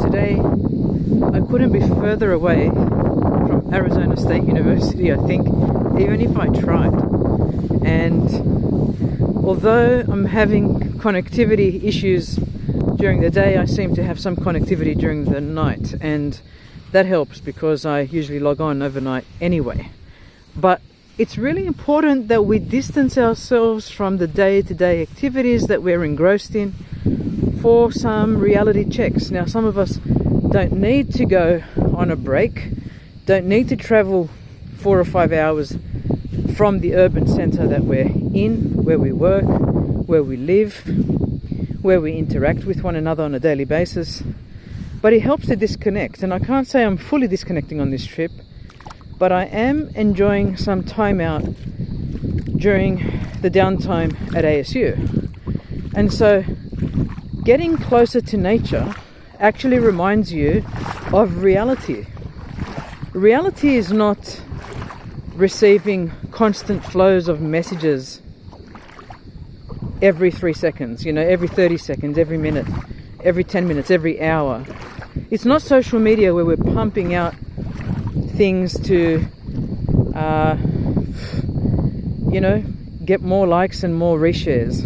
Today, I couldn't be further away from Arizona State University, I think, even if I tried. And although I'm having connectivity issues during the day, I seem to have some connectivity during the night, and that helps because I usually log on overnight anyway. But it's really important that we distance ourselves from the day-to-day activities that we're engrossed in for some reality checks. Now, some of us don't need to go on a break, don't need to travel 4 or 5 hours from the urban center that we're in, where we work, where we live, where we interact with one another on a daily basis. But it helps to disconnect, and I can't say I'm fully disconnecting on this trip, but I am enjoying some time out during the downtime at ASU. And so getting closer to nature actually reminds you of reality. Reality is not receiving constant flows of messages every 3 seconds, every 30 seconds, every minute, every 10 minutes, every hour. It's not social media where we're pumping out things to, get more likes and more reshares.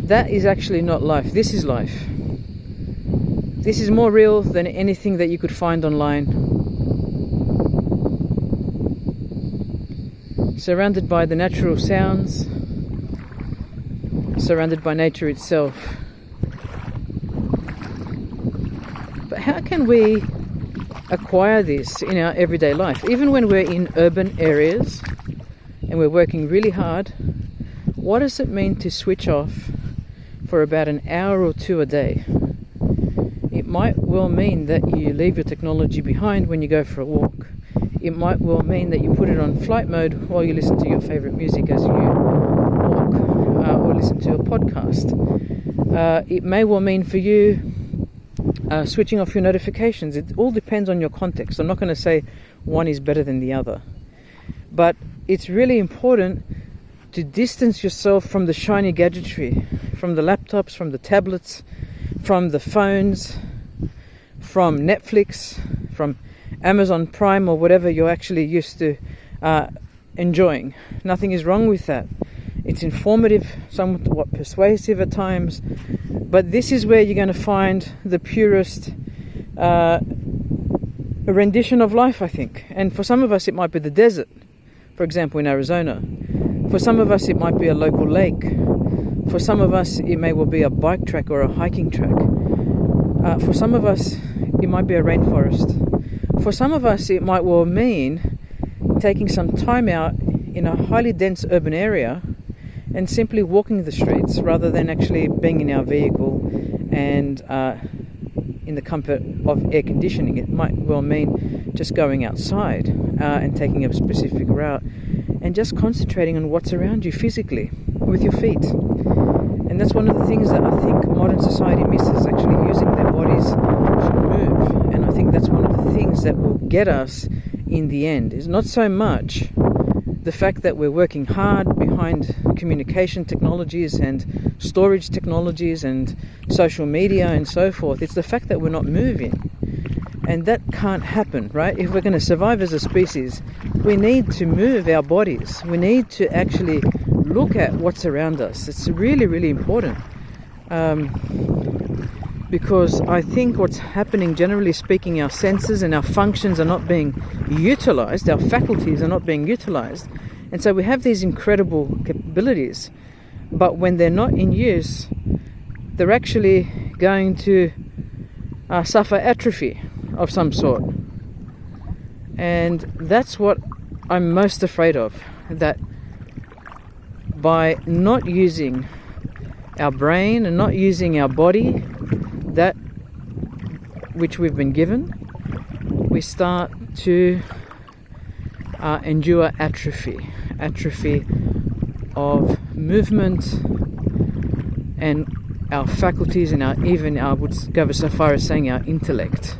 That is actually not life. This is life. This is more real than anything that you could find online. Surrounded by the natural sounds, surrounded by nature itself. But how can we acquire this in our everyday life? Even when we're in urban areas and we're working really hard, what does it mean to switch off for about an hour or two a day? It might well mean that you leave your technology behind when you go for a walk. It might well mean that you put it on flight mode while you listen to your favorite music as you walk, or listen to a podcast. It may well mean for you switching off your notifications. It all depends on your context. I'm not going to say one is better than the other. But it's really important to distance yourself from the shiny gadgetry, from the laptops, from the tablets, from the phones, from Netflix, from Amazon Prime, or whatever you're actually used to enjoying. Nothing is wrong with that. It's informative, somewhat persuasive at times, but this is where you're going to find the purest rendition of life, I think. And for some of us, it might be the desert, for example, in Arizona. For some of us, it might be a local lake. For some of us, it may well be a bike track or a hiking track. For some of us, it might be a rainforest. For some of us, it might well mean taking some time out in a highly dense urban area and simply walking the streets rather than actually being in our vehicle and in the comfort of air conditioning. It might well mean just going outside and taking a specific route and just concentrating on what's around you physically with your feet. And that's one of the things that I think modern society misses, actually using their bodies to move. And I think that's one of the things that will get us in the end. Is not so much the fact that we're working hard behind communication technologies and storage technologies and social media and so forth. It's the fact that we're not moving. And that can't happen, right? If we're going to survive as a species, we need to move our bodies. We need to actually look at what's around us. It's really, really important. Because I think what's happening, generally speaking, our senses and our functions are not being utilized, our faculties are not being utilized. And so we have these incredible capabilities, but when they're not in use, they're actually going to suffer atrophy of some sort. And that's what I'm most afraid of, that by not using our brain and not using our body, that which we've been given, we start to endure atrophy of movement and our faculties and I would go so far as saying our intellect.